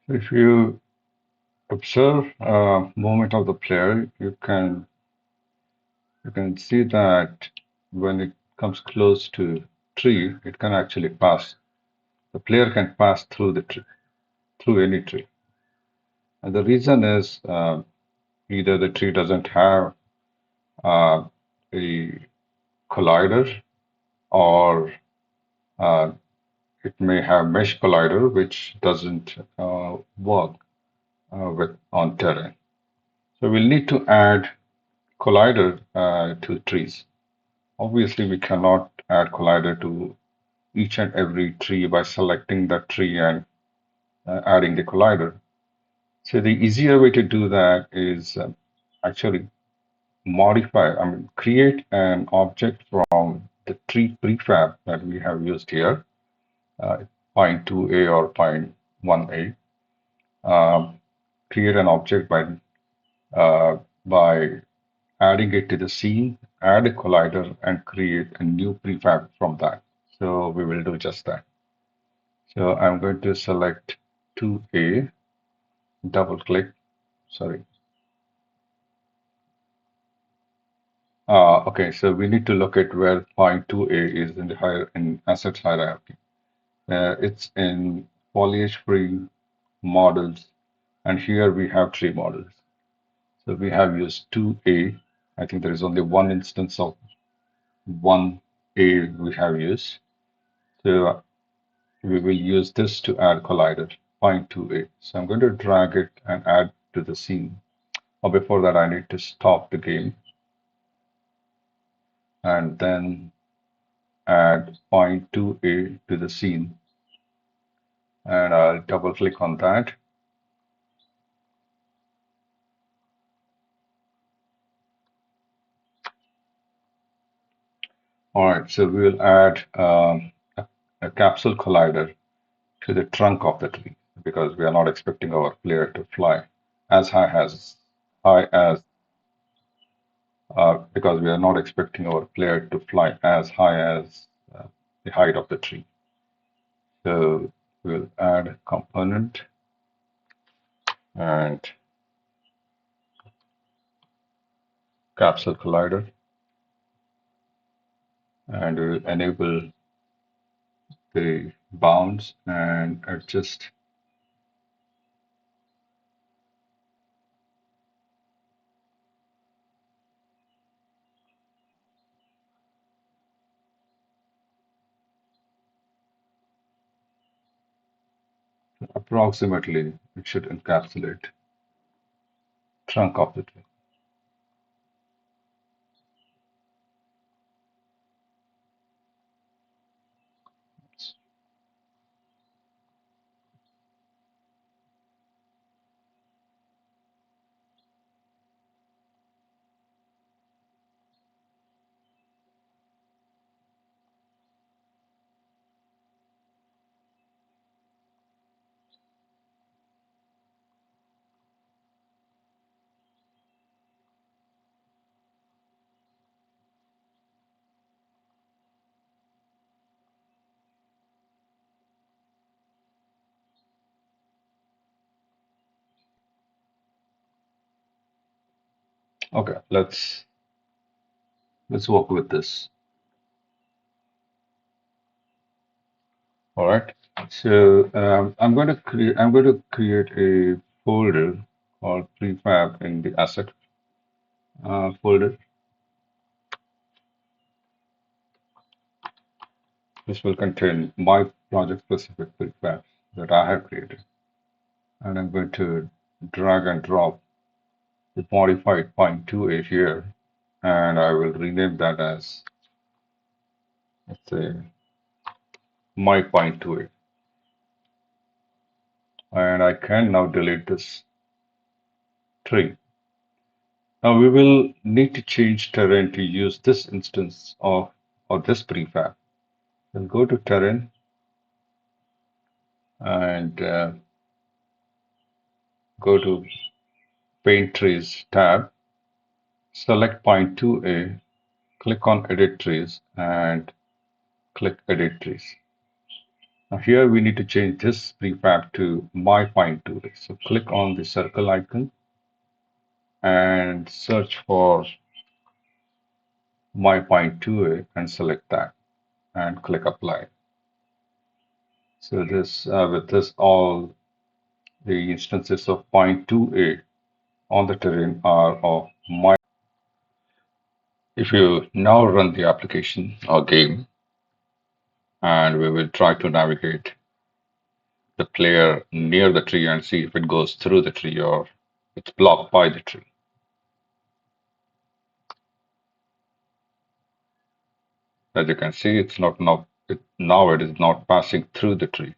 If you observe movement of the player, you can see that when it comes close to tree, it can actually pass. The player can pass through the tree, through any tree. And the reason is either the tree doesn't have uh, a collider, or uh, it may have mesh collider, which doesn't work with on terrain. So we'll need to add collider to trees. Obviously, we cannot add collider to each and every tree by selecting that tree and adding the collider. So the easier way to do that is actually create an object from the tree prefab that we have used here, point 2a or point 1a. Um, Create an object uh, by adding it to the scene, add a collider, and create a new prefab from that. So we will do just that. So I'm going to select 2A, double click, sorry. Okay, so we need to look at where point 2A is in the in assets hierarchy. It's in foliage free models, and here we have three models. So we have used 2A. I think there is only one instance of 1A we have used. So we will use this to add collider, point 2A. So I'm going to drag it and add to the scene. Or before that, I need to stop the game and then add point 2A to the scene. And I'll double click on that. All right, so we'll add a capsule collider to the trunk of the tree because we are not expecting our player to fly as high as because we are not expecting our player to fly as high as the height of the tree. So we'll add a component and capsule collider, and we'll enable the bounds and adjust approximately. It should encapsulate trunk of the tree. Okay, let's work with this. All right. So I'm going to create a folder called prefab in the asset folder. This will contain my project specific prefabs that I have created, and I'm going to drag and drop the modified point 2a here, and I will rename that as, let's say, my point 2a, and I can now delete this tree. Now we will need to change terrain to use this instance of this prefab. We'll go to terrain and go to paint trees tab, select point 2a, click on edit trees and click edit trees. Now here we need to change this prefab to my point tool. So click on the circle icon and search for my point tool and select that and click apply. So this with this all the instances of point 2a on the terrain are of my. If you now run the application or game, and we will try to navigate the player near the tree and see if it goes through the tree or it's blocked by the tree. As you can see, it's not now. Now it is not passing through the tree.